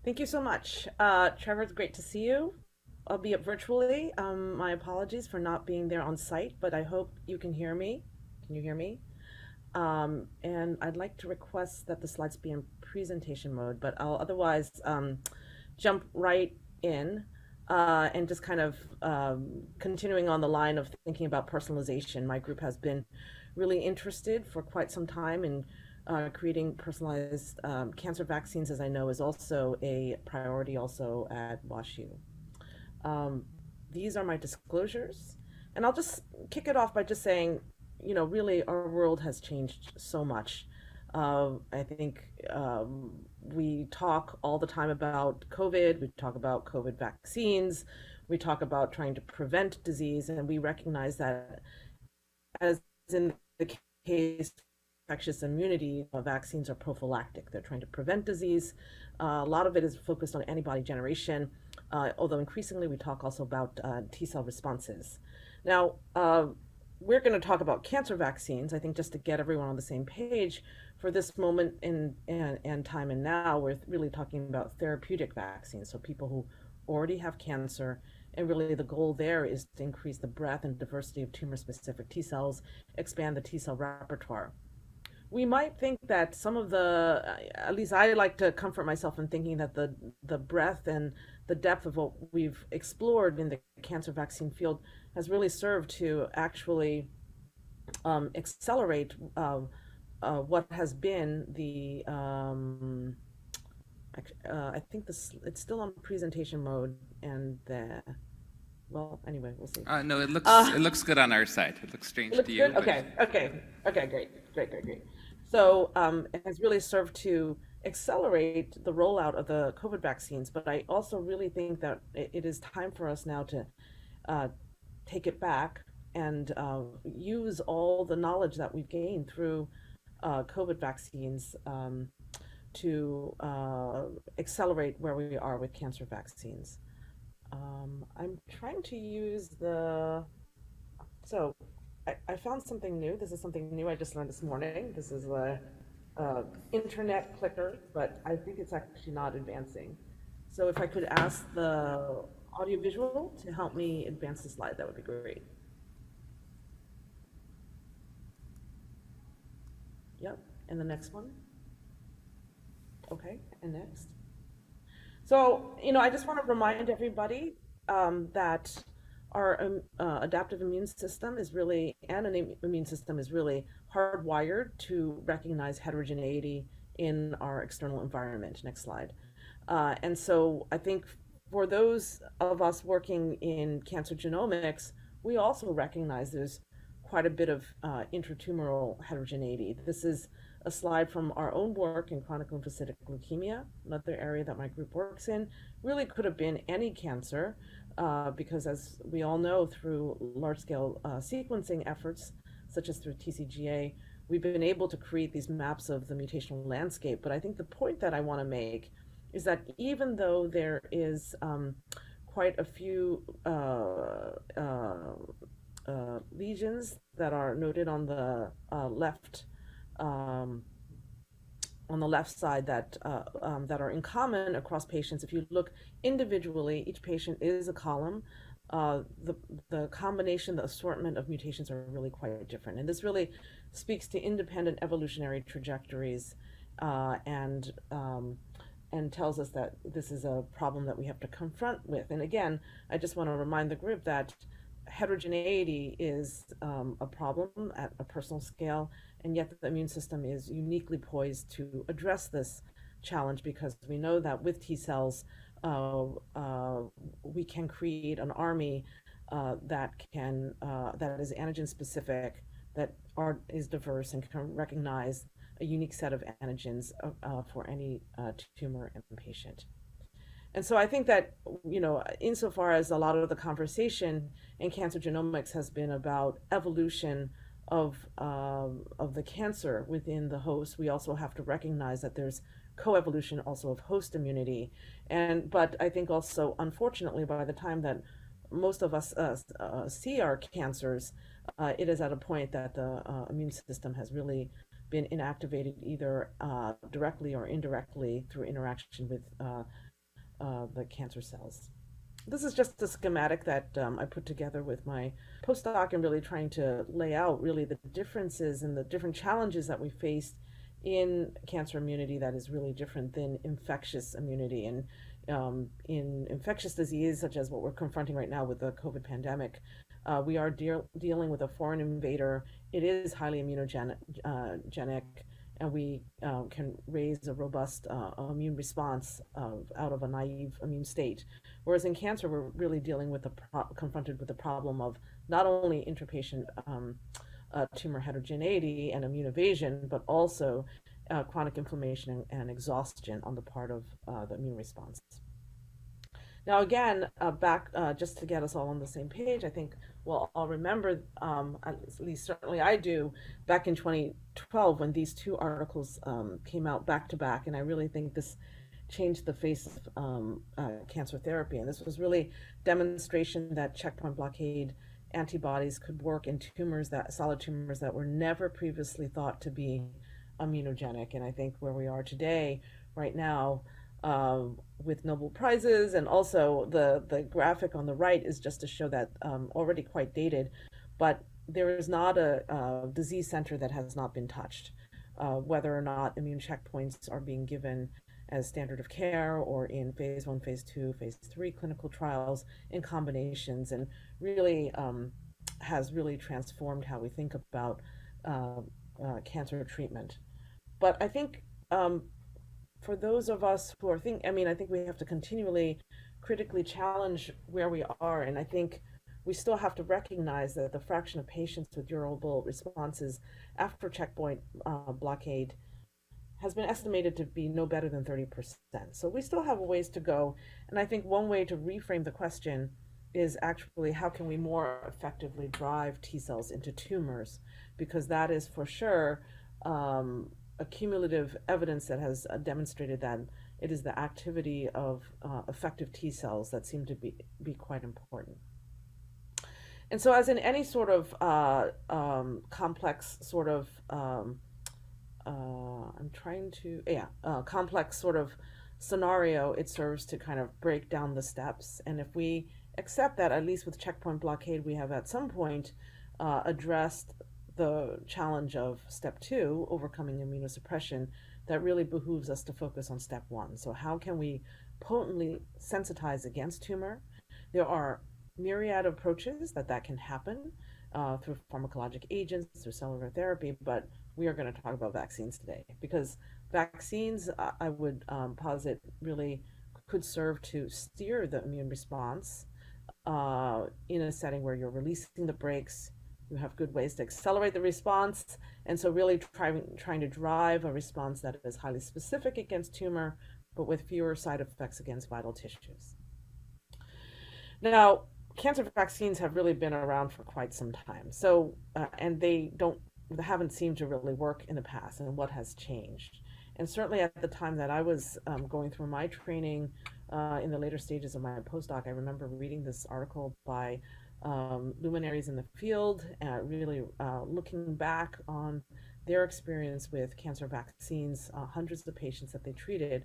Thank you so much. Trevor, it's great to see you, albeit virtually. My apologies for not being there on site, but I hope you can hear me. Can you hear me? And I'd like to request that the slides be in presentation mode, but I'll otherwise jump right in and just kind of continuing on the line of thinking about personalization. My group has been really interested for quite some time in creating personalized cancer vaccines, as I know is also a priority also at WashU. Um, these are my disclosures, and I'll just kick it off by just saying, really our world has changed so much. I think we talk all the time about COVID, we talk about COVID vaccines, we talk about trying to prevent disease, and we recognize that, as in the case of infectious immunity, vaccines are prophylactic. They're trying to prevent disease. A lot of it is focused on antibody generation, although increasingly we talk also about T cell responses. Now, we're going to talk about cancer vaccines, I think, just to get everyone on the same page. For this moment in time and now, we're really talking about therapeutic vaccines, so people who already have cancer, and really the goal there is to increase the breadth and diversity of tumor-specific T cells, expand the T cell repertoire. We might think that some of the, at least I like to comfort myself in thinking that the breadth and the depth of what we've explored in the cancer vaccine field has really served to actually accelerate what has been the I think this it's still on presentation mode, and the well, anyway, we'll see. No, it looks Uh, it looks good on our side. It looks it strange to looks you, good. but Okay, great. So it has really served to accelerate the rollout of the COVID vaccines, but I also really think that it is time for us now to uh, take it back and use all the knowledge that we've gained through COVID vaccines to accelerate where we are with cancer vaccines. I'm trying to use so I found something new. This is something new I just learned this morning. This is a internet clicker, but I think it's actually not advancing. So if I could ask the audiovisual to help me advance the slide, that would be great. Yep, and the next one. Okay, and next. So, I just want to remind everybody that our adaptive immune system is really, and an immune system is really hardwired to recognize heterogeneity in our external environment. Next slide. And so I think for those of us working in cancer genomics, we also recognize there's quite a bit of intratumoral heterogeneity. This is a slide from our own work in chronic lymphocytic leukemia, another area that my group works in. Really could have been any cancer, because as we all know, through large-scale sequencing efforts, such as through TCGA, we've been able to create these maps of the mutational landscape. But I think the point that I want to make is that even though there is quite a few lesions that are noted um, on the left side that are in common across patients. If you look individually, each patient is a column. The combination, the assortment of mutations are really quite different, and this really speaks to independent evolutionary trajectories, and tells us that this is a problem that we have to confront with. And again, I just want to remind the group that heterogeneity is a problem at a personal scale, and yet the immune system is uniquely poised to address this challenge, because we know that with T cells, we can create an army that is antigen specific, is diverse, and can recognize a unique set of antigens for any tumor and patient. And so I think that, insofar as a lot of the conversation in cancer genomics has been about evolution of the cancer within the host, we also have to recognize that there's coevolution also of host immunity. But I think also, unfortunately, by the time that most of us see our cancers, it is at a point that the immune system has really been inactivated, either directly or indirectly through interaction with the cancer cells. This is just a schematic that I put together with my postdoc and really trying to lay out really the differences and the different challenges that we faced in cancer immunity that is really different than infectious immunity. And in infectious disease, such as what we're confronting right now with the COVID pandemic, we are dealing with a foreign invader. It is highly immunogenic, and we can raise a robust immune response out of a naive immune state. Whereas in cancer, we're really dealing with confronted with the problem of not only interpatient tumor heterogeneity and immune evasion, but also chronic inflammation and exhaustion on the part of the immune response. Now, again, back just to get us all on the same page, I think we'll all remember, at least certainly I do, back in 2012 when these two articles came out back to back, and I really think this changed the face of cancer therapy. And this was really demonstration that checkpoint blockade antibodies could work in solid tumors that were never previously thought to be immunogenic. And I think where we are today, right now, with Nobel Prizes, and also the graphic on the right is just to show that already quite dated, but there is not a disease center that has not been touched, whether or not immune checkpoints are being given as standard of care or in phase 1, phase 2, phase 3 clinical trials in combinations, and really has really transformed how we think about cancer treatment. But I think for those of us who are I think we have to continually critically challenge where we are. And I think we still have to recognize that the fraction of patients with durable responses after checkpoint blockade has been estimated to be no better than 30%. So we still have a ways to go. And I think one way to reframe the question is actually how can we more effectively drive T cells into tumors? Because that is for sure cumulative evidence that has demonstrated that it is the activity of effective T cells that seem to be quite important. And so as in any sort of complex sort of, complex sort of scenario, it serves to kind of break down the steps. And if we accept that, at least with checkpoint blockade, we have at some point addressed the challenge of step 2, overcoming immunosuppression, that really behooves us to focus on step 1. So how can we potently sensitize against tumor? There are myriad approaches that can happen through pharmacologic agents, through cellular therapy, but we are going to talk about vaccines today, because vaccines, I would posit, really could serve to steer the immune response in a setting where you're releasing the brakes. You have good ways to accelerate the response, and so really trying to drive a response that is highly specific against tumor, but with fewer side effects against vital tissues. Now, cancer vaccines have really been around for quite some time, so and they haven't seemed to really work in the past. And what has changed? And certainly at the time that I was going through my training in the later stages of my postdoc, I remember reading this article by luminaries in the field, really looking back on their experience with cancer vaccines, hundreds of patients that they treated.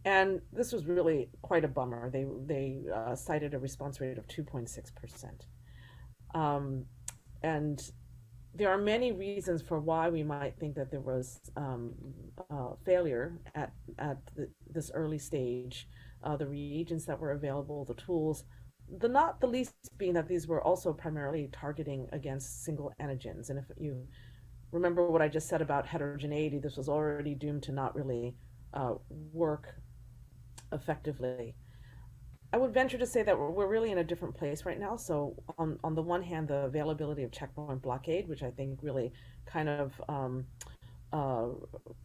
And this was really quite a bummer. They cited a response rate of 2.6%. And there are many reasons for why we might think that there was failure at this early stage. The reagents that were available, the tools, not the least being that these were also primarily targeting against single antigens. And if you remember what I just said about heterogeneity, this was already doomed to not really work effectively. I would venture to say that we're really in a different place right now. So on the one hand, the availability of checkpoint blockade, which I think really kind of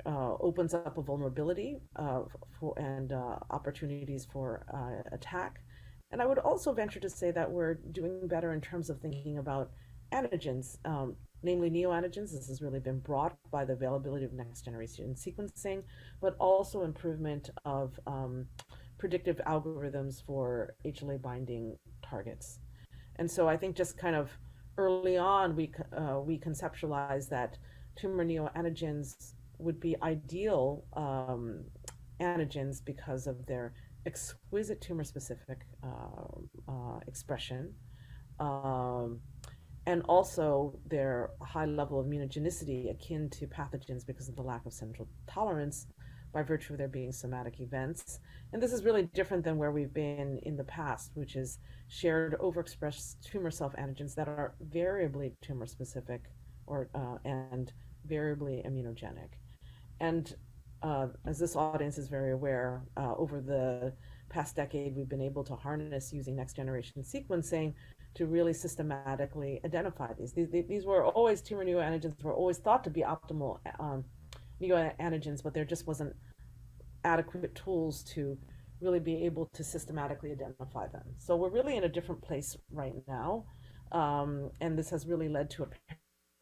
opens up a vulnerability and opportunities for attack. And I would also venture to say that we're doing better in terms of thinking about antigens, namely neoantigens. This has really been brought by the availability of next generation sequencing, but also improvement of predictive algorithms for HLA binding targets. And so I think just kind of early on, we conceptualized that tumor neoantigens would be ideal antigens because of their exquisite tumor specific expression, um, and also their high level of immunogenicity akin to pathogens because of the lack of central tolerance by virtue of there being somatic events. And this is really different than where we've been in the past, which is shared overexpressed tumor self antigens that are variably tumor specific or and variably immunogenic. And as this audience is very aware, over the past decade, we've been able to harness using next generation sequencing to really systematically identify these. These were always tumor neoantigens were always thought to be optimal neoantigens, but there just wasn't adequate tools to really be able to systematically identify them. So we're really in a different place right now, and this has really led to a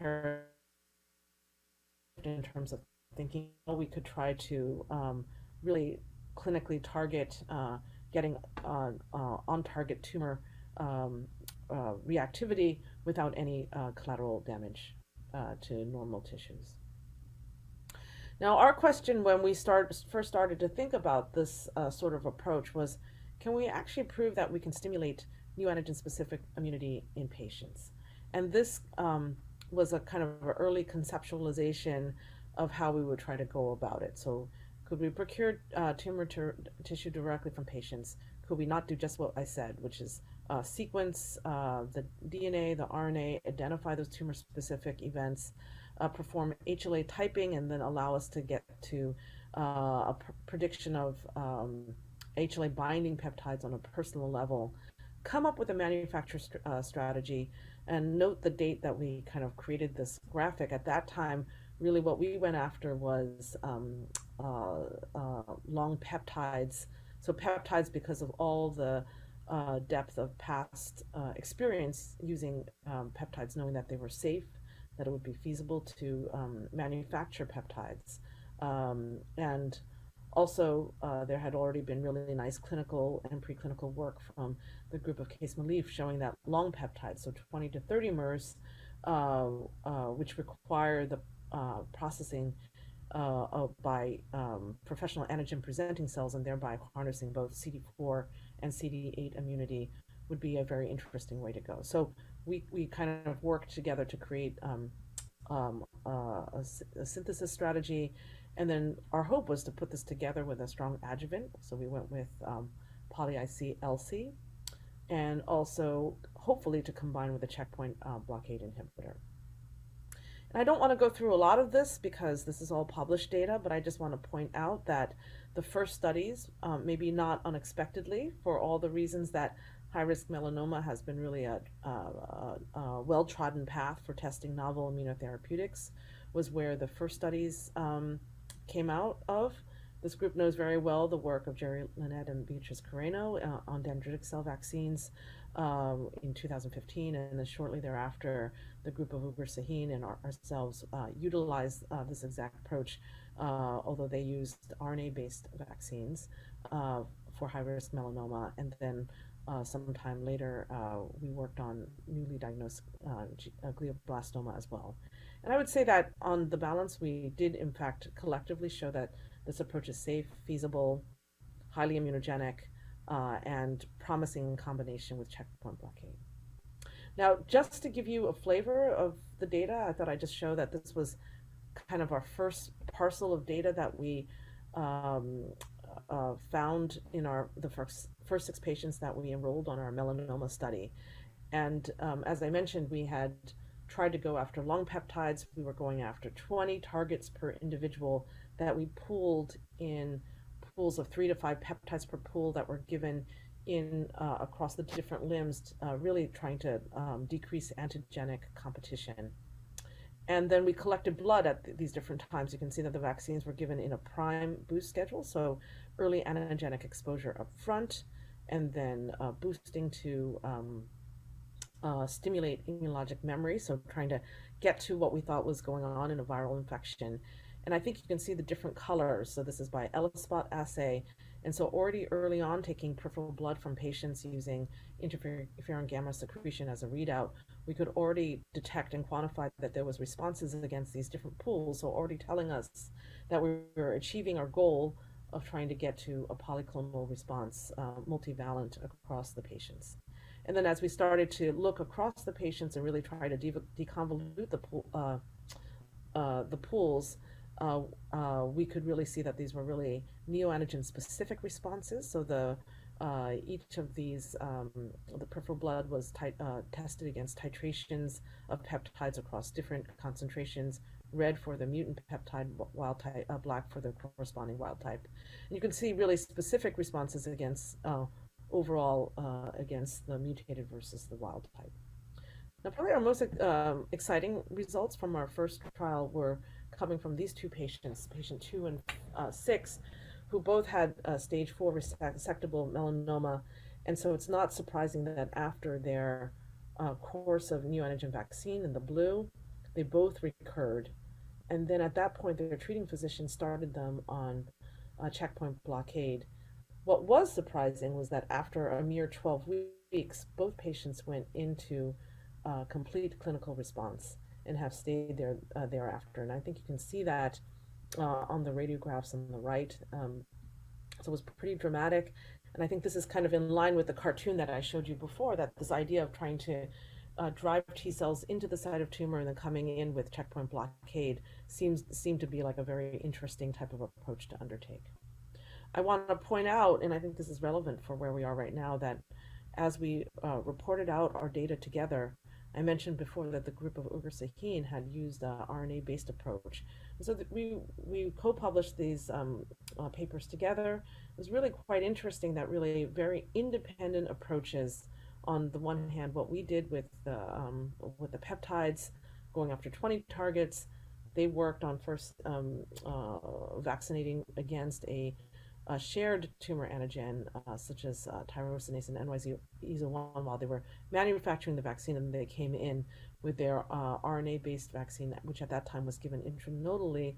paradigm in terms of thinking how we could try to really clinically target getting on target tumor um, reactivity without any collateral damage to normal tissues. Now, our question when we first started to think about this sort of approach was, can we actually prove that we can stimulate neoantigen-specific immunity in patients? And this was a kind of an early conceptualization of how we would try to go about it. So could we procure tissue directly from patients? Could we not do just what I said, which is sequence the DNA, the RNA, identify those tumor-specific events, perform HLA typing, and then allow us to get to a prediction of HLA binding peptides on a personal level, come up with a manufacture strategy, and note the date that we kind of created this graphic. At that time, really what we went after was long peptides. So peptides, because of all the depth of past experience using peptides, knowing that they were safe, that it would be feasible to manufacture peptides. And also, there had already been really nice clinical and preclinical work from the group of Case Malif showing that long peptides, so 20 to 30 mers, which require the processing by professional antigen presenting cells and thereby harnessing both CD4 and CD8 immunity, would be a very interesting way to go. So we kind of worked together to create a synthesis strategy. And then our hope was to put this together with a strong adjuvant. So we went with poly-IC-LC, and also hopefully to combine with a checkpoint blockade inhibitor. And I don't want to go through a lot of this because this is all published data, but I just want to point out that the first studies, maybe not unexpectedly, for all the reasons that high-risk melanoma has been really a well-trodden path for testing novel immunotherapeutics, was where the first studies came out of. This group knows very well the work of Jerry Lynette and Beatrice Carreno on dendritic cell vaccines in 2015, and then shortly thereafter, the group of Uber Sahin and ourselves utilized this exact approach, although they used RNA-based vaccines for high-risk melanoma, and then sometime later, we worked on newly diagnosed glioblastoma as well. And I would say that on the balance, we did in fact collectively show that this approach is safe, feasible, highly immunogenic, and promising in combination with checkpoint blockade. Now, just to give you a flavor of the data, I thought I'd just show that this was kind of our first parcel of data that we found in the first 6 patients that we enrolled on our melanoma study. And as I mentioned, we had tried to go after long peptides. We were going after 20 targets per individual that we pooled in pools of 3 to 5 peptides per pool that were given in across the different limbs, really trying to decrease antigenic competition. And then we collected blood at these different times. You can see that the vaccines were given in a prime boost schedule, so early antigenic exposure up front, and then boosting to stimulate immunologic memory, so trying to get to what we thought was going on in a viral infection. And I think you can see the different colors. So this is by ELISpot assay. And so already early on, taking peripheral blood from patients using interferon gamma secretion as a readout, we could already detect and quantify that there was responses against these different pools. So already telling us that we were achieving our goal of trying to get to a polyclonal response, multivalent across the patients. And then as we started to look across the patients and really try to deconvolute the pools, we could really see that these were really neoantigen specific responses. So each of these, the peripheral blood was tested against titrations of peptides across different concentrations, red for the mutant peptide, wild type, black for the corresponding wild type. And you can see really specific responses against overall against the mutated versus the wild type. Now, probably our most exciting results from our first trial were coming from these two patients, patient 2 and 6, who both had stage 4 resectable melanoma. And so it's not surprising that after their course of neoantigen vaccine in the blue, they both recurred. And then at that point, their treating physician started them on checkpoint blockade. What was surprising was that after a mere 12 weeks, both patients went into complete clinical response and have stayed there thereafter. And I think you can see that on the radiographs on the right. So it was pretty dramatic. And I think this is kind of in line with the cartoon that I showed you before, that this idea of trying to drive T cells into the site of tumor and then coming in with checkpoint blockade seemed to be like a very interesting type of approach to undertake. I want to point out, and I think this is relevant for where we are right now, that as we reported out our data together, I mentioned before that the group of Ugur Sahin had used an RNA-based approach. And so we co-published these papers together. It was really quite interesting that really very independent approaches. On the one hand, what we did with the peptides, going after 20 targets, they worked on first vaccinating against a shared tumor antigen, such as tyrosinase and NY-ESO-1, while they were manufacturing the vaccine, and they came in with their RNA-based vaccine, which at that time was given intranodally,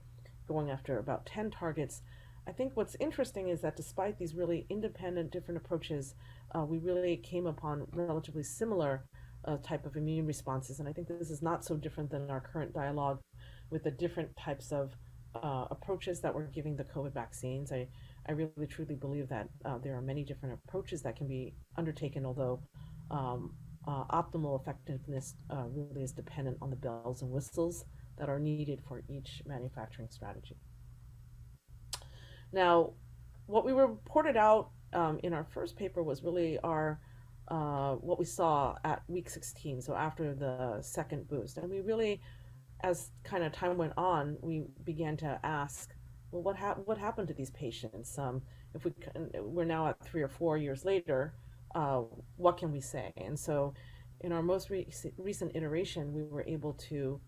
going after about 10 targets. I think what's interesting is that despite these really independent, different approaches, we really came upon relatively similar type of immune responses. And I think this is not so different than our current dialogue with the different types of approaches that we're giving the COVID vaccines. I really truly believe that there are many different approaches that can be undertaken, although optimal effectiveness really is dependent on the bells and whistles that are needed for each manufacturing strategy. Now, what we reported out in our first paper was really our what we saw at week 16, so after the second boost. And we really, as kind of time went on, we began to ask, well, what happened to these patients? If we're now at 3 or 4 years later, what can we say? And so in our most recent iteration, we were able to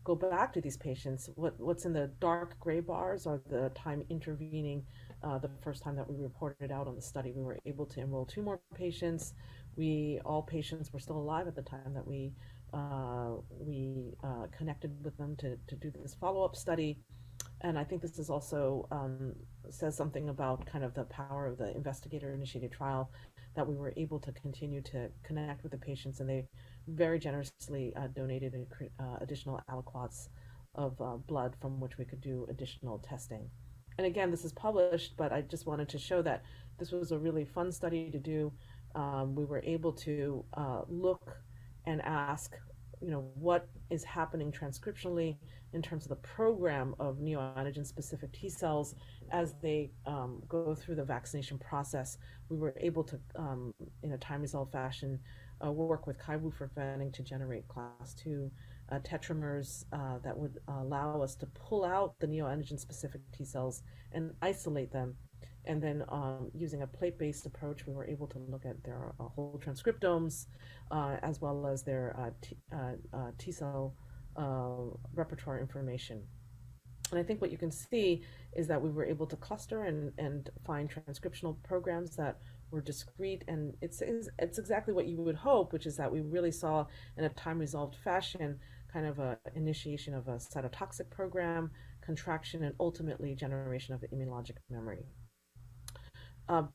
go back to these patients. What's in the dark gray bars are the time intervening the first time that we reported out on the study. We were able to enroll 2 more patients. All patients were still alive at the time that we connected with them to do this follow-up study. And I think this is also says something about kind of the power of the investigator-initiated trial, that we were able to continue to connect with the patients, and they very generously donated additional aliquots of blood from which we could do additional testing. And again, this is published, but I just wanted to show that this was a really fun study to do. We were able to look and ask, what is happening transcriptionally in terms of the program of neoantigen-specific T cells as they go through the vaccination process. We were able to, in a time-resolved fashion, work with Kaiwu-Ferfenning to generate class 2 tetramers that would allow us to pull out the neoantigen-specific T cells and isolate them. And then using a plate-based approach, we were able to look at their whole transcriptomes as well as their T cell repertoire information. And I think what you can see is that we were able to cluster and find transcriptional programs that were discrete, and it's exactly what you would hope, which is that we really saw in a time-resolved fashion kind of a initiation of a cytotoxic program, contraction, and ultimately generation of the immunologic memory.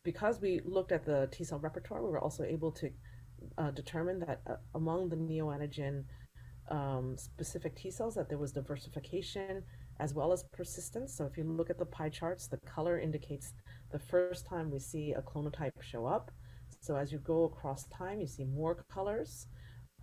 Because we looked at the T cell repertoire, we were also able to determine that among the neoantigen specific T cells, that there was diversification as well as persistence. So if you look at the pie charts, the color indicates the first time we see a clonotype show up. So as you go across time, you see more colors,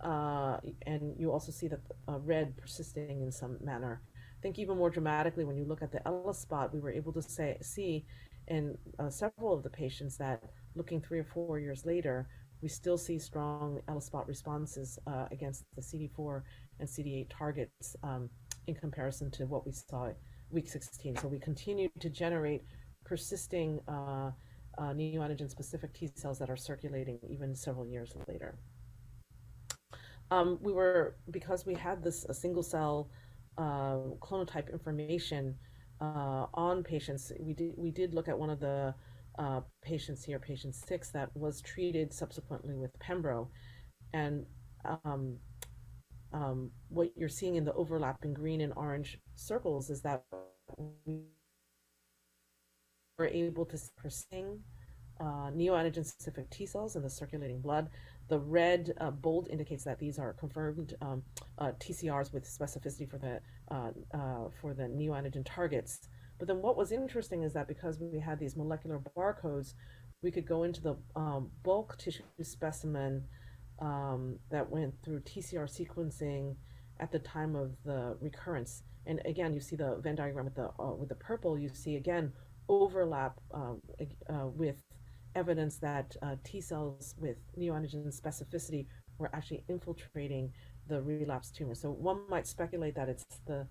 and you also see that red persisting in some manner. I think even more dramatically, when you look at the ELISpot, we were able to see in several of the patients that looking 3 or 4 years later, we still see strong ELISpot responses against the CD4 and CD8 targets in comparison to what we saw at week 16. So we continue to generate persisting neoantigen specific T cells that are circulating even several years later. Because we had this single cell clonotype information on patients, we did look at one of the patients here, patient 6, that was treated subsequently with Pembro. And what you're seeing in the overlapping green and orange circles is that we were able to persisting neoantigen specific T cells in the circulating blood. The red bold indicates that these are confirmed TCRs with specificity for the neoantigen targets. But then what was interesting is that because we had these molecular barcodes, we could go into the bulk tissue specimen that went through TCR sequencing at the time of the recurrence. And again, you see the Venn diagram with the purple. You see again overlap with evidence that T cells with neoantigen specificity were actually infiltrating the relapsed tumor. So one might speculate that it's the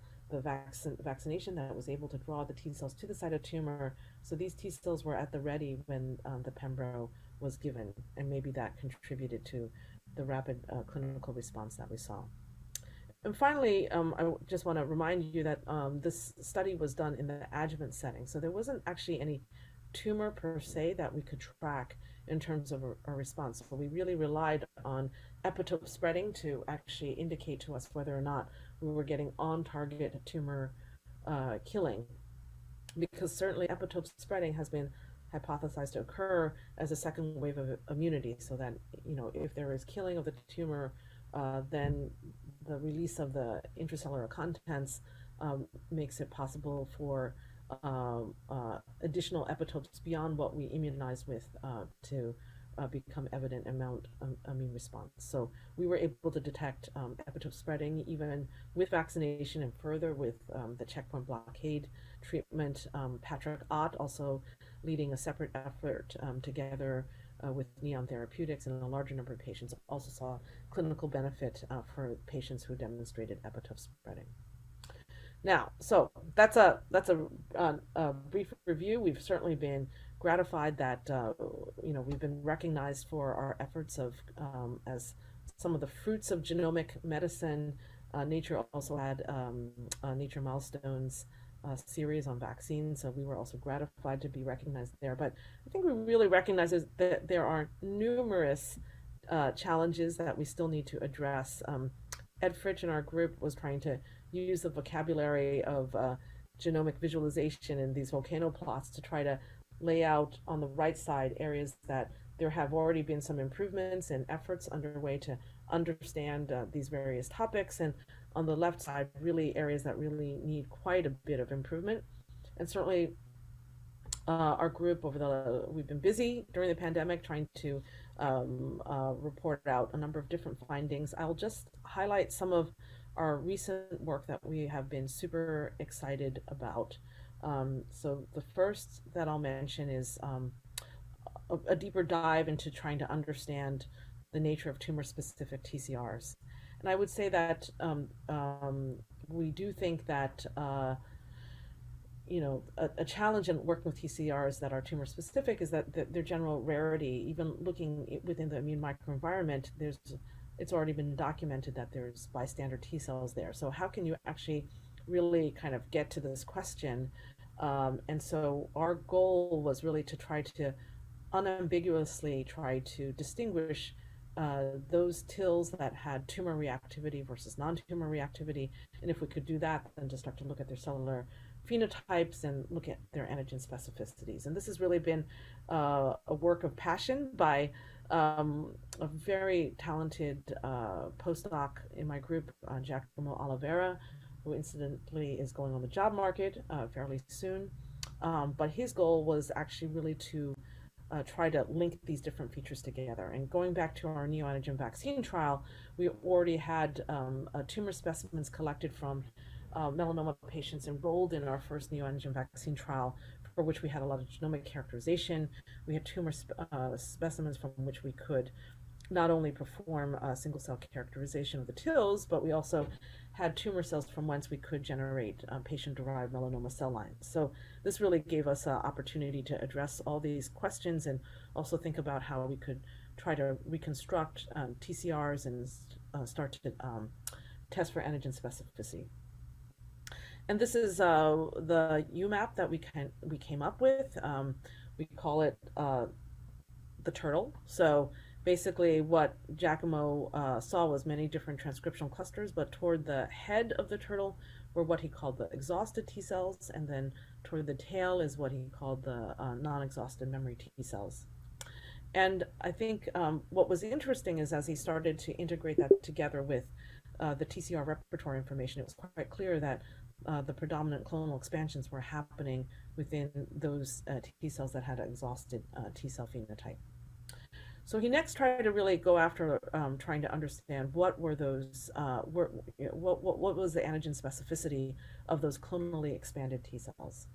vaccination that was able to draw the T cells to the site of tumor. So these T cells were at the ready when the Pembro was given, and maybe that contributed to the rapid clinical response that we saw. And finally, I just want to remind you that this study was done in the adjuvant setting. So there wasn't actually any tumor per se that we could track in terms of a response. But we really relied on epitope spreading to actually indicate to us whether or not we were getting on-target tumor killing. Because certainly epitope spreading has been hypothesized to occur as a second wave of immunity, so that, you know, if there is killing of the tumor, then the release of the intracellular contents makes it possible for additional epitopes beyond what we immunize with to become evident and mount immune response. So we were able to detect epitope spreading even with vaccination, and further with the checkpoint blockade treatment. Patrick Ott also leading a separate effort together with Neon Therapeutics, and a larger number of patients also saw clinical benefit for patients who demonstrated epitope spreading. Now, so that's a brief review. We've certainly been gratified that we've been recognized for our efforts of as some of the fruits of genomic medicine. Nature also had Nature Milestones series on vaccines, so we were also gratified to be recognized there. But I think we really recognize that there are numerous challenges that we still need to address. Ed Fritsch in our group was trying to use the vocabulary of genomic visualization in these volcano plots to try to lay out on the right side areas that there have already been some improvements and efforts underway to understand these various topics, and on the left side, really areas that really need quite a bit of improvement. And certainly our group we've been busy during the pandemic trying to report out a number of different findings. I'll just highlight some of our recent work that we have been super excited about. So the first that I'll mention is a deeper dive into trying to understand the nature of tumor-specific TCRs. And I would say that we do think that a challenge in working with TCRs that are tumor-specific is that their general rarity. Even looking within the immune microenvironment, it's already been documented that there's bystander T cells there. So how can you actually really kind of get to this question? And so our goal was really to try to unambiguously try to distinguish those TILs that had tumor reactivity versus non-tumor reactivity. And if we could do that, then to start to look at their cellular phenotypes and look at their antigen specificities. And this has really been a work of passion by a very talented postdoc in my group, Giacomo Oliveira, who incidentally is going on the job market fairly soon. But his goal was actually really to try to link these different features together. And going back to our neoantigen vaccine trial, we already had tumor specimens collected from melanoma patients enrolled in our first neoantigen vaccine trial, for which we had a lot of genomic characterization. We had tumor specimens from which we could not only perform a single cell characterization of the TILs, but we also had tumor cells from whence we could generate patient-derived melanoma cell lines. So this really gave us an opportunity to address all these questions and also think about how we could try to reconstruct TCRs and start to test for antigen specificity. And this is the UMAP that we came up with. We call it the turtle. So basically what Giacomo saw was many different transcriptional clusters, but toward the head of the turtle were what he called the exhausted T cells, and then toward the tail is what he called the non-exhausted memory T cells. And I think what was interesting is as he started to integrate that together with the TCR repertoire information, it was quite clear that the predominant clonal expansions were happening within those T cells that had an exhausted T cell phenotype. So he next tried to really go after trying to understand what were those, what was the antigen specificity of those clonally expanded T cells.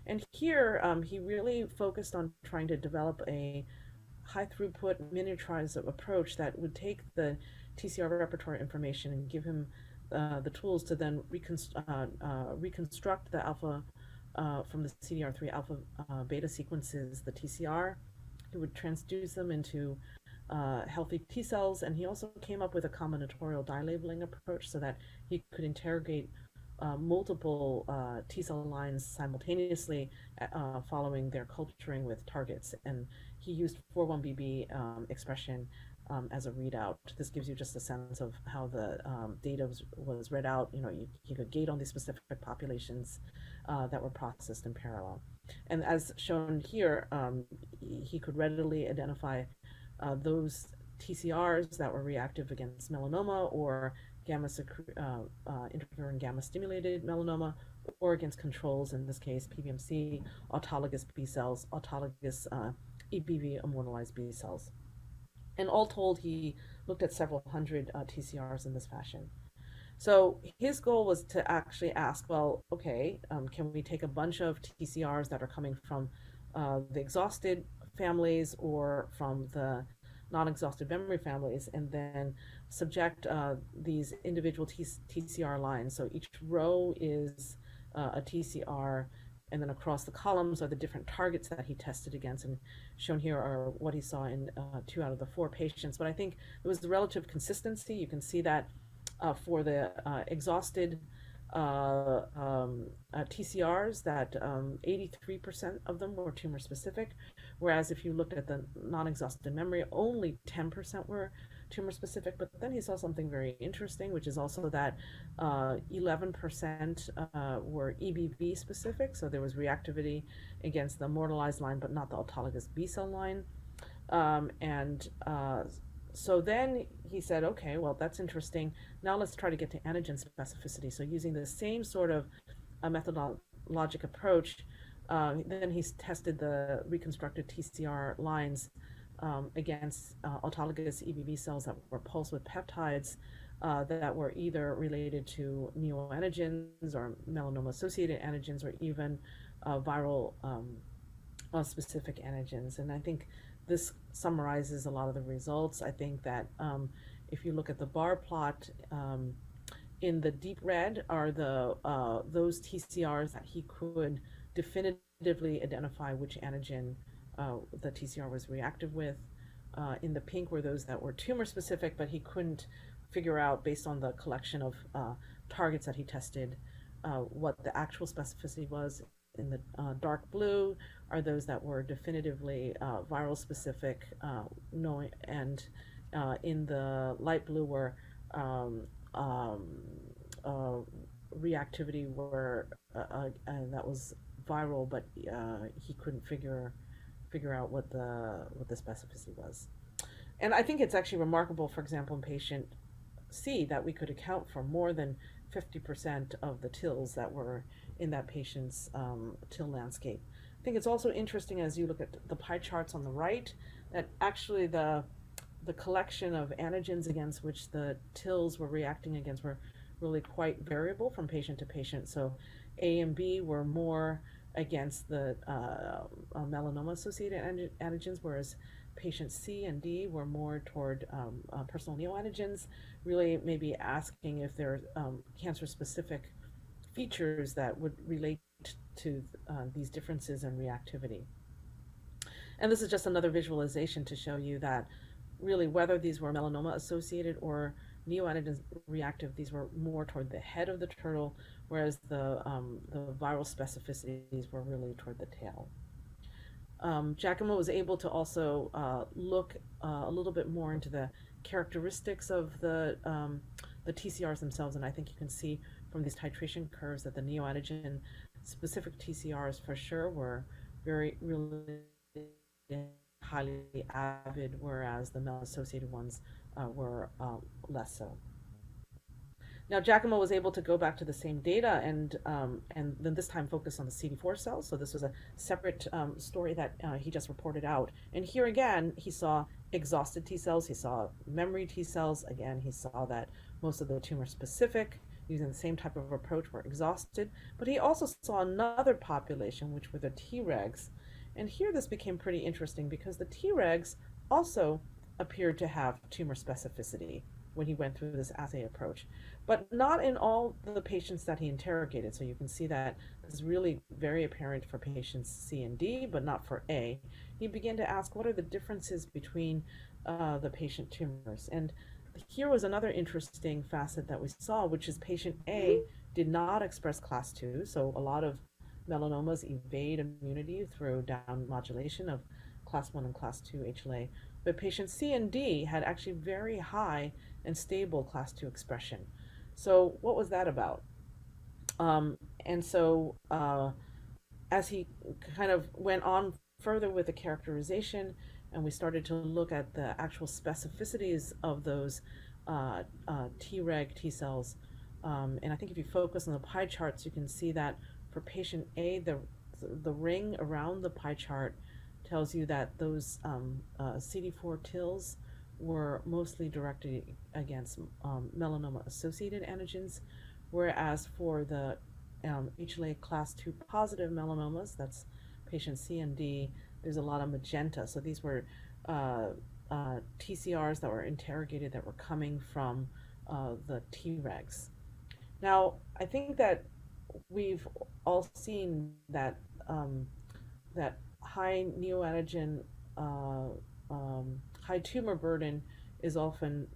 And here he really focused on trying to develop a high throughput miniaturized approach that would take the TCR repertoire information and give him the tools to then reconstruct the alpha from the CDR3 alpha beta sequences, the TCR. He would transduce them into healthy T cells, and he also came up with a combinatorial dye labeling approach so that he could interrogate multiple T cell lines simultaneously following their culturing with targets. And he used 41BB expression as a readout. This gives you just a sense of how the data was read out. You know, you could gate on these specific populations that were processed in parallel. And as shown here, he could readily identify those TCRs that were reactive against melanoma or interferon gamma stimulated melanoma, or against controls, in this case PBMC, autologous B cells, autologous EBV immortalized B cells. And all told, he looked at several hundred TCRs in this fashion. So his goal was to actually ask, well, okay, can we take a bunch of TCRs that are coming from the exhausted families or from the non-exhausted memory families, and then subject these individual TCR lines. So each row is a TCR, and then across the columns are the different targets that he tested against, and shown here are what he saw in 2 out of the 4 patients. But I think it was the relative consistency. You can see that for the exhausted TCRs, that 83% of them were tumor specific, whereas if you looked at the non-exhausted memory, only 10% were tumor specific. But then he saw something very interesting, which is also that 11% were EBV specific, so there was reactivity against the immortalized line, but not the autologous B cell line. So then he said, okay, well, that's interesting. Now let's try to get to antigen specificity. So using the same sort of methodologic approach, then he's tested the reconstructed TCR lines against autologous EBV cells that were pulsed with peptides that were either related to neoantigens or melanoma-associated antigens, or even viral specific antigens. And I think this summarizes a lot of the results. I think that if you look at the bar plot, in the deep red are the those TCRs that he could definitively identify which antigen the TCR was reactive with. In the pink were those that were tumor specific, but he couldn't figure out, based on the collection of targets that he tested, what the actual specificity was. In the dark blue are those that were definitively viral specific, and in the light blue were reactivity were that was viral, but he couldn't figure out what the specificity was. And I think it's actually remarkable, for example, in patient C, that we could account for more than 50% of the TILs that were in that patient's TIL landscape. I think it's also interesting as you look at the pie charts on the right that actually the collection of antigens against which the TILs were reacting against were really quite variable from patient to patient. So A and B were more against the melanoma-associated antigens, whereas patients C and D were more toward personal neoantigens, really maybe asking if there are cancer-specific features that would relate to these differences in reactivity. And this is just another visualization to show you that really whether these were melanoma associated or neoantigens reactive, these were more toward the head of the turtle, whereas the viral specificities were really toward the tail. Giacomo was able to also look a little bit more into the characteristics of the TCRs themselves, and I think you can see from these titration curves that the neoantigen specific TCRs for sure were very really highly avid, whereas the male-associated ones were less so. Now, Giacomo was able to go back to the same data and then this time focus on the CD4 cells. So this was a separate story that he just reported out. And here again, he saw exhausted T cells. He saw memory T cells. Again, he saw that most of the tumor-specific, using the same type of approach, were exhausted. But he also saw another population, which were the Tregs. And here this became pretty interesting because the Tregs also appeared to have tumor specificity when he went through this assay approach, but not in all the patients that he interrogated. So you can see that this is really very apparent for patients C and D, but not for A. He began to ask what are the differences between the patient tumors. And here was another interesting facet that we saw, which is patient A did not express class 2. So a lot of melanomas evade immunity through down modulation of class 1 and class 2 HLA. But patients C and D had actually very high and stable class 2 expression. So what was that about? And so as he kind of went on further with the characterization and we started to look at the actual specificities of those Treg T cells, and I think if you focus on the pie charts, you can see that for patient A, the ring around the pie chart tells you that those CD4 TILs were mostly directed against melanoma-associated antigens, whereas for the HLA class 2 positive melanomas, that's patient C and D, there's a lot of magenta. So these were TCRs that were interrogated that were coming from the Tregs. Now, I think that we've all seen that that high neoantigen, high tumor burden is often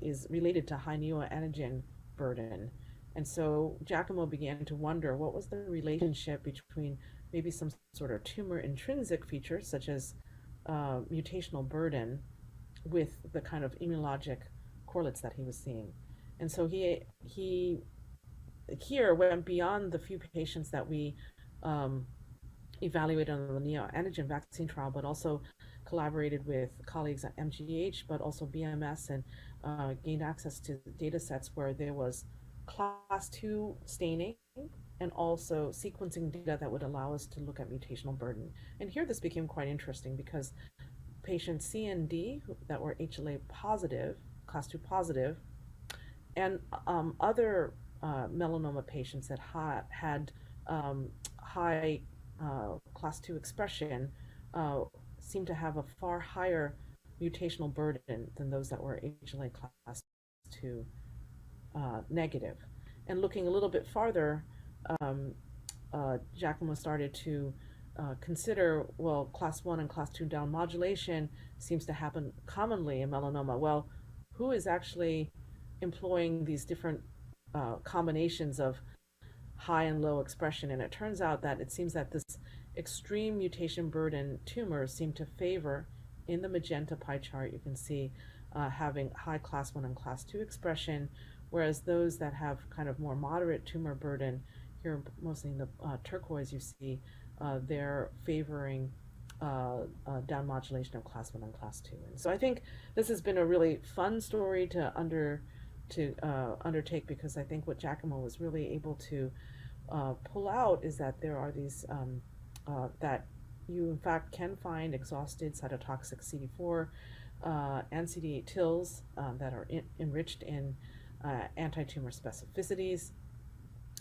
is related to high neoantigen burden. And so Giacomo began to wonder what was the relationship between maybe some sort of tumor intrinsic features, such as mutational burden, with the kind of immunologic correlates that he was seeing. And so he here went beyond the few patients that we evaluated on the neoantigen vaccine trial, but also collaborated with colleagues at MGH, but also BMS, and gained access to data sets where there was class 2 staining and also sequencing data that would allow us to look at mutational burden. And here this became quite interesting because patients C and D that were HLA positive, class 2 positive, and other melanoma patients that had high class 2 expression seem to have a far higher mutational burden than those that were HLA class 2 negative. And looking a little bit farther, Giacomo started to consider, well, class 1 and class 2 down modulation seems to happen commonly in melanoma. Well, who is actually employing these different combinations of high and low expression? And it turns out that it seems that this extreme mutation burden tumors seem to favor, in the magenta pie chart, you can see having high class 1 and class 2 expression, whereas those that have kind of more moderate tumor burden, here mostly in the turquoise you see, they're favoring down modulation of class 1 and class 2. And so I think this has been a really fun story to undertake, because I think what Giacomo was really able to pull out is that there are these that you in fact can find exhausted cytotoxic CD4 and CD8 TILs that are enriched in anti-tumor specificities,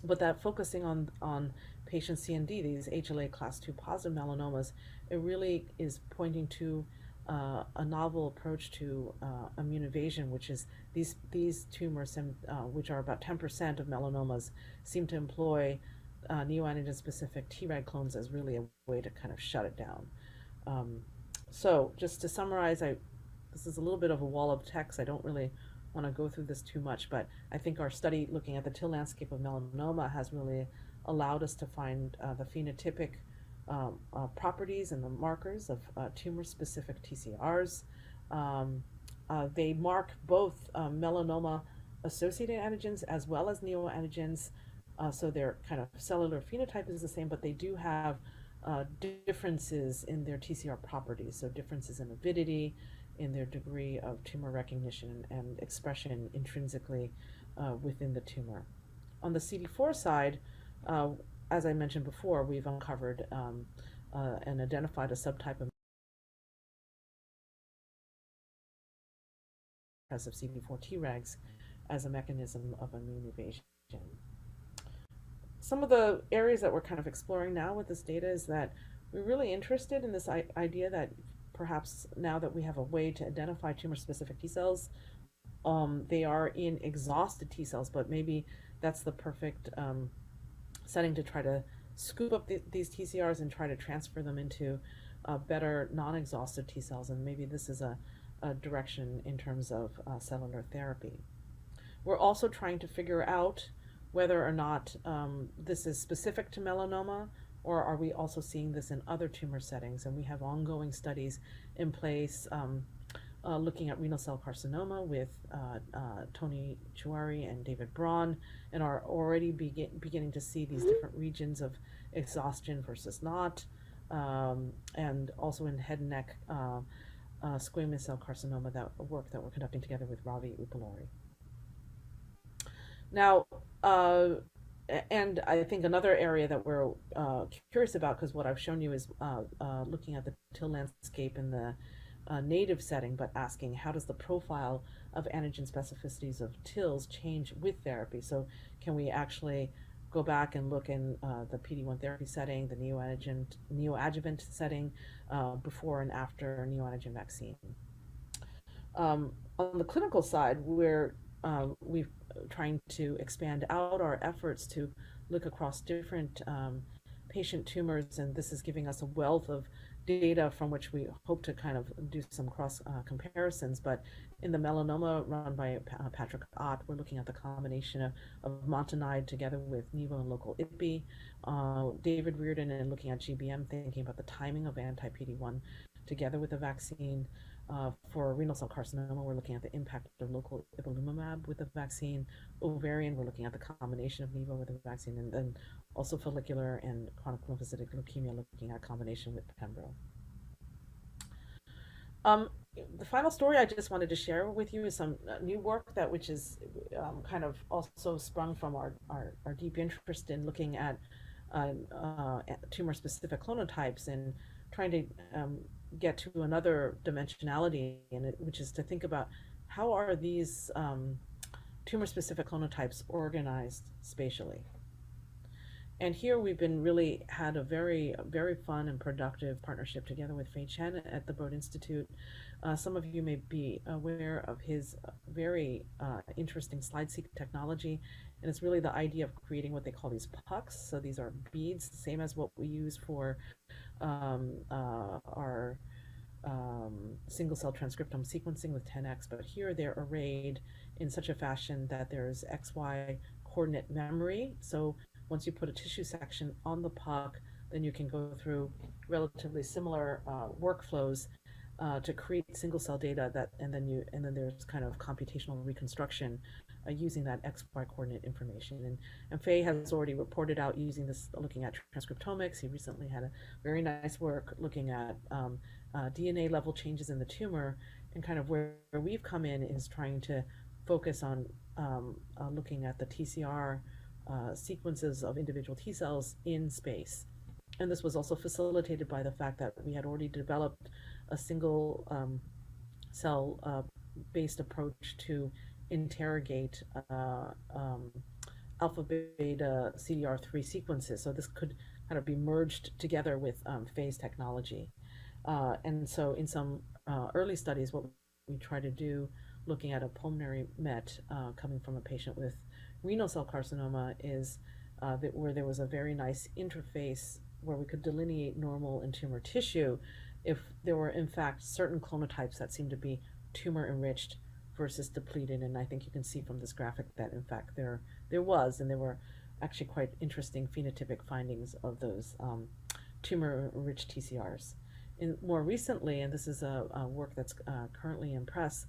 but that focusing on patient CND, these HLA class 2 positive melanomas, it really is pointing to a novel approach to immune evasion, which is these tumors, which are about 10% of melanomas, seem to employ neoantigen specific Treg clones as really a way to kind of shut it down. Um, so just to summarize, this is a little bit of a wall of text. I don't really want to go through this too much, but I think our study looking at the TIL landscape of melanoma has really allowed us to find the phenotypic properties and the markers of tumor-specific TCRs. They mark both melanoma-associated antigens as well as neoantigens, so their kind of cellular phenotype is the same, but they do have differences in their TCR properties, so differences in avidity, in their degree of tumor recognition and expression intrinsically within the tumor. On the CD4 side, as I mentioned before, we've uncovered and identified a subtype of CD4 Tregs as a mechanism of immune evasion. Some of the areas that we're kind of exploring now with this data is that we're really interested in this idea that perhaps now that we have a way to identify tumor-specific T cells, they are in exhausted T cells, but maybe that's the perfect setting to try to scoop up these TCRs and try to transfer them into better non-exhausted T cells, and maybe this is a direction in terms of cellular therapy. We're also trying to figure out whether or not this is specific to melanoma, or are we also seeing this in other tumor settings? And we have ongoing studies in place looking at renal cell carcinoma with Tony Chouari and David Braun, and are already beginning to see these different regions of exhaustion versus not, and also in head and neck squamous cell carcinoma, that work that we're conducting together with Ravi Upaluri. Now, and I think another area that we're curious about, because what I've shown you is looking at the TIL landscape in the native setting, but asking how does the profile of antigen specificities of TILs change with therapy? So can we actually go back and look in the PD-1 therapy setting, the neoadjuvant setting, before and after neoantigen vaccine? On the clinical side, we've trying to expand out our efforts to look across different patient tumors, and this is giving us a wealth of data from which we hope to kind of do some cross comparisons. But in the melanoma run by Patrick Ott, we're looking at the combination of Montanide together with Nivo and local IPI. David Reardon, and looking at GBM, thinking about the timing of anti-PD-1 together with the vaccine. For renal cell carcinoma, we're looking at the impact of local ipilimumab with the vaccine. Ovarian, we're looking at the combination of Nivo with the vaccine, and then also follicular and chronic lymphocytic leukemia, looking at combination with Pembro. The final story I just wanted to share with you is some new work which is kind of also sprung from our deep interest in looking at tumor-specific clonotypes and trying to get to another dimensionality in it, which is to think about how are these tumor-specific clonotypes organized spatially. And here we've been really had a very fun and productive partnership together with Fei Chen at the Broad Institute. Some of you may be aware of his very interesting slide-seq technology, and it's really the idea of creating what they call these pucks. So these are beads, same as what we use for our single-cell transcriptome sequencing with 10x, but here they're arrayed in such a fashion that there's XY coordinate memory. So once you put a tissue section on the puck, then you can go through relatively similar workflows to create single-cell data and then there's kind of computational reconstruction using that XY coordinate information. And Fei has already reported out using this, looking at transcriptomics. He recently had a very nice work looking at DNA level changes in the tumor, and kind of where we've come in is trying to focus on looking at the TCR sequences of individual T cells in space. And this was also facilitated by the fact that we had already developed a single cell based approach to interrogate alpha beta CDR3 sequences. So this could kind of be merged together with phase technology. And so in some early studies, what we try to do, looking at a pulmonary met coming from a patient with renal cell carcinoma, is where there was a very nice interface where we could delineate normal and tumor tissue if there were in fact certain clonotypes that seemed to be tumor enriched versus depleted. And I think you can see from this graphic that in fact there was, and there were actually quite interesting phenotypic findings of those tumor-enriched TCRs. And more recently, and this is a work that's currently in press,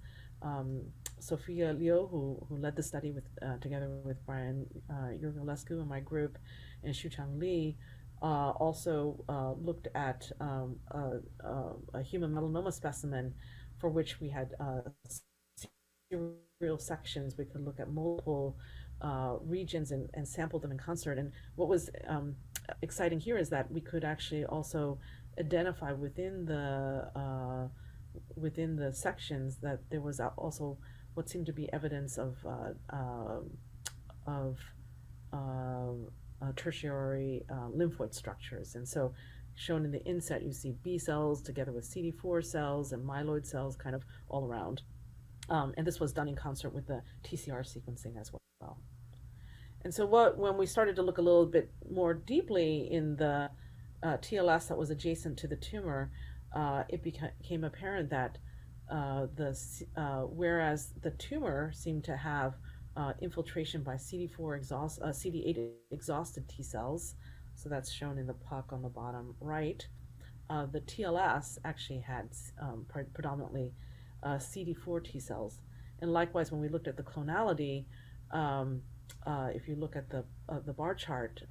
Sophia Liu, who led the study with together with Brian Yurgulescu and my group, and Shuchang Li, also looked at a human melanoma specimen for which we had serial sections. We could look at multiple regions and sample them in concert. And what was exciting here is that we could actually also identify within the sections that there was also what seemed to be evidence of tertiary lymphoid structures. And so shown in the inset, you see B cells together with CD4 cells and myeloid cells kind of all around. And this was done in concert with the TCR sequencing as well. And so when we started to look a little bit more deeply in the TLS that was adjacent to the tumor, it became apparent that whereas the tumor seemed to have infiltration by CD8 exhausted T cells, so that's shown in the puck on the bottom right, the TLS actually had predominantly CD4 T cells. And likewise, when we looked at the clonality, if you look at the bar chart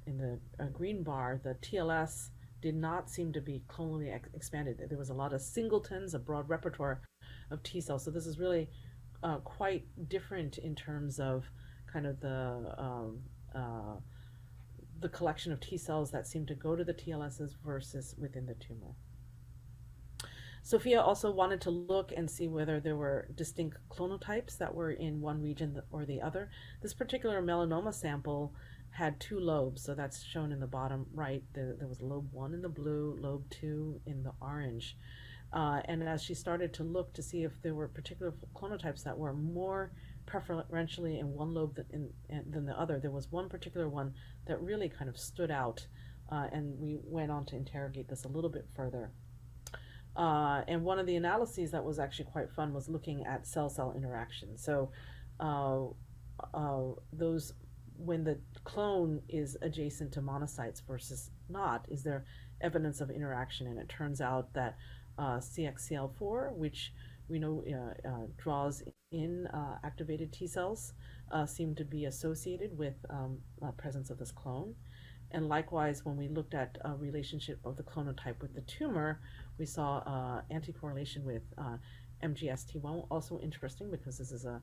in the green bar, the TLS did not seem to be clonally expanded. There was a lot of singletons, a broad repertoire of T cells. So this is really quite different in terms of kind of the collection of T cells that seem to go to the TLSs versus within the tumor. Sophia also wanted to look and see whether there were distinct clonotypes that were in one region or the other. This particular melanoma sample had two lobes, so that's shown in the bottom right. There was lobe 1 in the blue, lobe 2 in the orange. And as she started to look to see if there were particular clonotypes that were more preferentially in one lobe than the other, there was one particular one that really kind of stood out, and we went on to interrogate this a little bit further. And one of the analyses that was actually quite fun was looking at cell-cell interactions. So those, when the clone is adjacent to monocytes versus not, is there evidence of interaction? And it turns out that CXCL4, which we know draws in activated T cells, seem to be associated with presence of this clone. And likewise, when we looked at a relationship of the clonotype with the tumor, we saw anti-correlation with MGST1, also interesting because this is a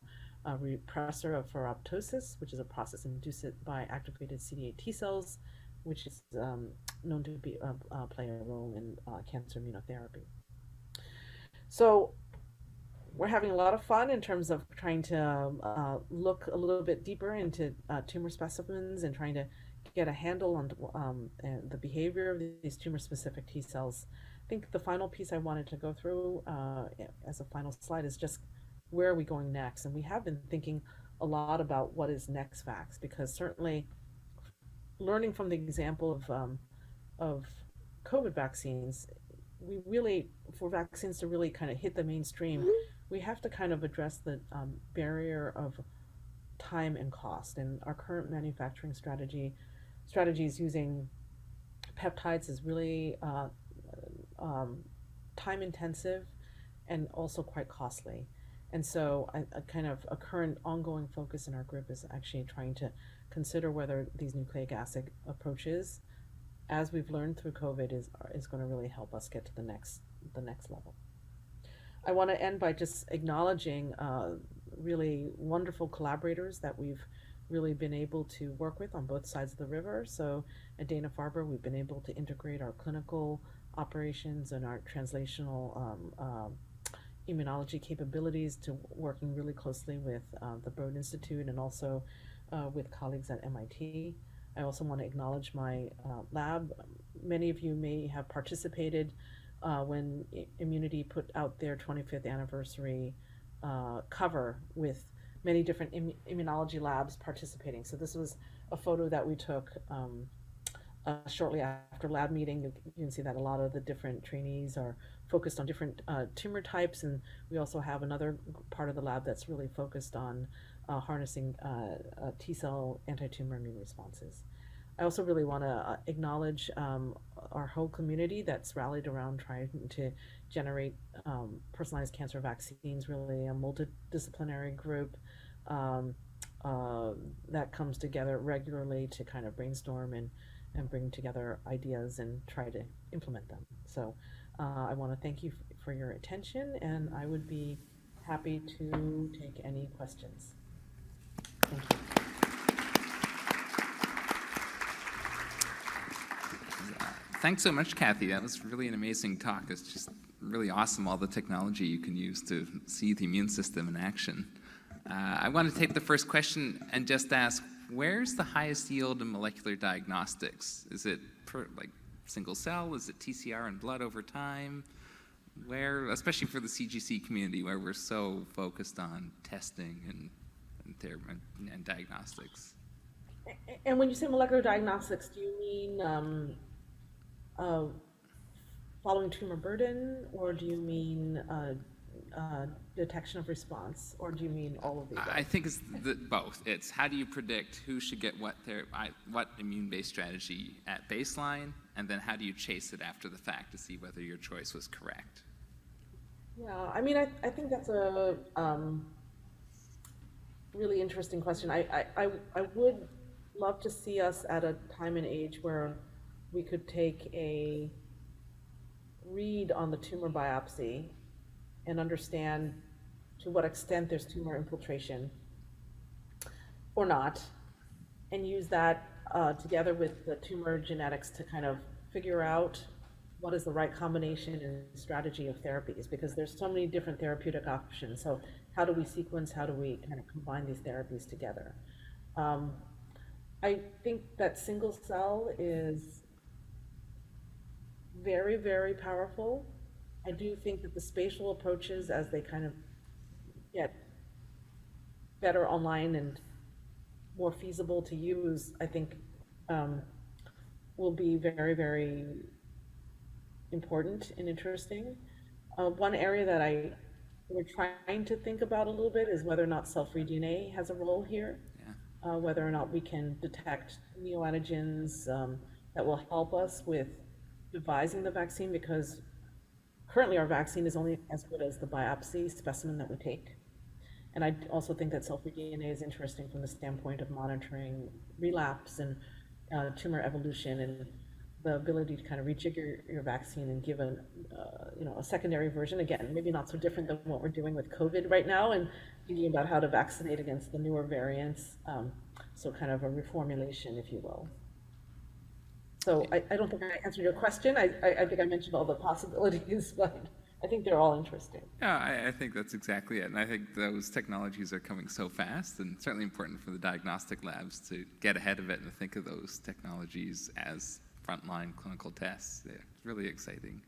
repressor of ferroptosis, which is a process induced by activated CD8 T cells, which is known to be play a role in cancer immunotherapy. So we're having a lot of fun in terms of trying to look a little bit deeper into tumor specimens and trying to get a handle on the behavior of these tumor-specific T cells. I think the final piece I wanted to go through as a final slide is just where are we going next? And we have been thinking a lot about what is next vax, because certainly learning from the example of COVID vaccines, we really, for vaccines to really kind of hit the mainstream, we have to kind of address the barrier of time and cost. And our current manufacturing strategies using peptides is really time intensive and also quite costly. And so a current ongoing focus in our group is actually trying to consider whether these nucleic acid approaches, as we've learned through COVID, is going to really help us get to the next level. I want to end by just acknowledging really wonderful collaborators that we've really been able to work with on both sides of the river. So at Dana-Farber, we've been able to integrate our clinical operations and our translational immunology capabilities to working really closely with the Broad Institute and also with colleagues at MIT. I also want to acknowledge my lab. Many of you may have participated when Immunity put out their 25th anniversary cover with many different immunology labs participating. So this was a photo that we took shortly after lab meeting. You can see that a lot of the different trainees are focused on different tumor types, and we also have another part of the lab that's really focused on harnessing T-cell anti-tumor immune responses. I also really want to acknowledge our whole community that's rallied around trying to generate personalized cancer vaccines, really a multidisciplinary group that comes together regularly to kind of brainstorm and bring together ideas and try to implement them. So I want to thank you for your attention, and I would be happy to take any questions. Thank you. Thanks so much, Kathy. That was really an amazing talk. It's just really awesome, all the technology you can use to see the immune system in action. I want to take the first question and just ask, where's the highest yield in molecular diagnostics? Is it like single cell? Is it TCR and blood over time? Where, especially for the CGC community, where we're so focused on testing and diagnostics. And when you say molecular diagnostics, do you mean following tumor burden, or do you mean detection of response, or do you mean all of these? I think it's both. It's how do you predict who should get what immune-based strategy at baseline, and then how do you chase it after the fact to see whether your choice was correct? Yeah, I mean, I think that's a really interesting question. I would love to see us at a time and age where we could take a read on the tumor biopsy and understand to what extent there's tumor infiltration or not, and use that together with the tumor genetics to kind of figure out what is the right combination and strategy of therapies, because there's so many different therapeutic options. So how do we sequence, how do we kind of combine these therapies together? I think that single cell is very, very powerful. I do think that the spatial approaches, as they kind of get better online and more feasible to use, I think will be very, very important and interesting. One area that we're trying to think about a little bit is whether or not cell-free DNA has a role here. Yeah. Whether or not we can detect neoantigens that will help us with devising the vaccine, because currently our vaccine is only as good as the biopsy specimen that we take. And I also think that cell-free DNA is interesting from the standpoint of monitoring relapse and tumor evolution, and the ability to kind of rejigger your vaccine and give a secondary version. Again, maybe not so different than what we're doing with COVID right now, and thinking about how to vaccinate against the newer variants. So kind of a reformulation, if you will. So I don't think I answered your question. I think I mentioned all the possibilities, but I think they're all interesting. Yeah, I think that's exactly it. And I think those technologies are coming so fast, and certainly important for the diagnostic labs to get ahead of it and think of those technologies as frontline clinical tests. They're really exciting.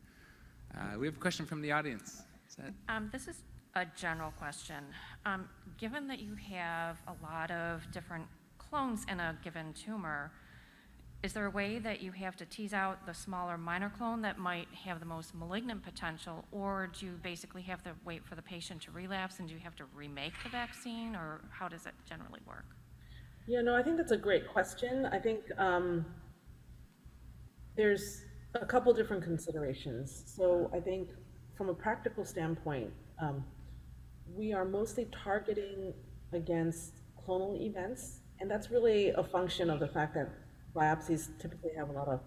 We have a question from the audience. This is a general question. Given that you have a lot of different clones in a given tumor, is there a way that you have to tease out the smaller minor clone that might have the most malignant potential, or do you basically have to wait for the patient to relapse, and do you have to remake the vaccine, or how does it generally work? Yeah, no, I think that's a great question. I think there's a couple different considerations. So I think from a practical standpoint, we are mostly targeting against clonal events, and that's really a function of the fact that biopsies typically have a lot of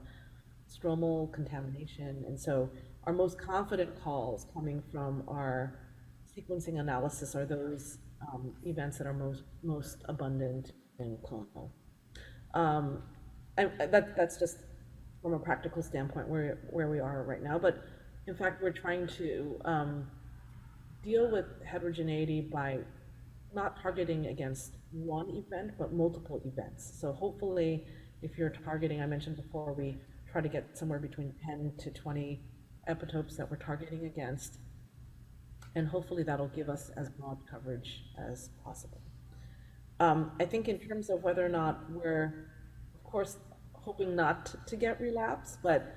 stromal contamination, and so our most confident calls coming from our sequencing analysis are those events that are most abundant in clonal. Um, that's just from a practical standpoint where we are right now. But in fact, we're trying to deal with heterogeneity by not targeting against one event, but multiple events. So hopefully, if you're targeting, I mentioned before, we try to get somewhere between 10 to 20 epitopes that we're targeting against, and hopefully that'll give us as broad coverage as possible. I think in terms of whether or not we're, of course, hoping not to get relapse, but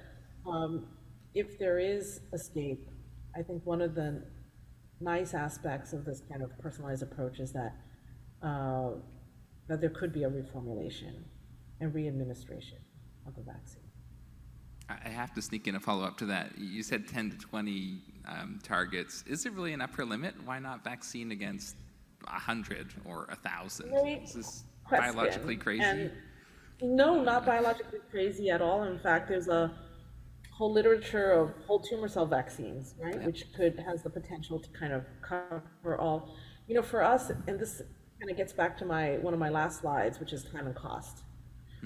if there is escape, I think one of the nice aspects of this kind of personalized approach is that that there could be a reformulation and re-administration of the vaccine. I have to sneak in a follow-up to that. You said 10 to 20 targets. Is there really an upper limit? Why not vaccine against 100 or 1,000? Is this biologically crazy? And no, not biologically crazy at all. In fact, there's a whole literature of whole tumor cell vaccines, right, Yeah. which has the potential to kind of cover all. For us, and this kind of gets back to one of my last slides, which is time and cost,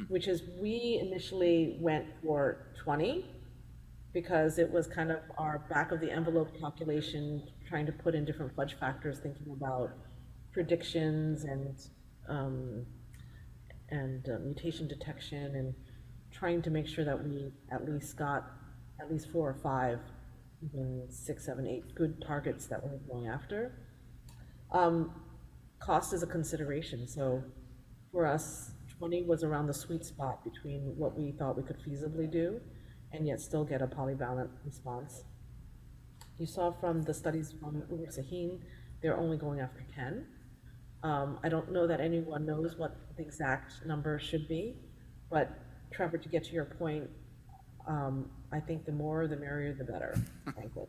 which is we initially went for 20 because it was kind of our back of the envelope calculation, trying to put in different fudge factors, thinking about predictions and mutation detection, and trying to make sure that we at least got at least 4 or 5, even 6, 7, 8 good targets that we're going after. Cost is a consideration. So for us, 20 was around the sweet spot between what we thought we could feasibly do and yet still get a polyvalent response. You saw from the studies from Uber Sahin, they're only going after 10. I don't know that anyone knows what the exact number should be, but Trevor, to get to your point, I think the more the merrier the better, frankly.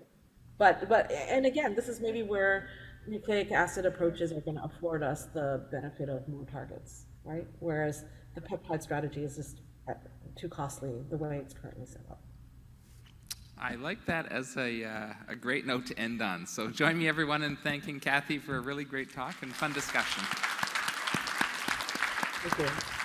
And again, this is maybe where nucleic acid approaches are going to afford us the benefit of more targets, right? Whereas the peptide strategy is just too costly the way it's currently set up. I like that as a great note to end on. So join me, everyone, in thanking Kathy for a really great talk and fun discussion. Thank you.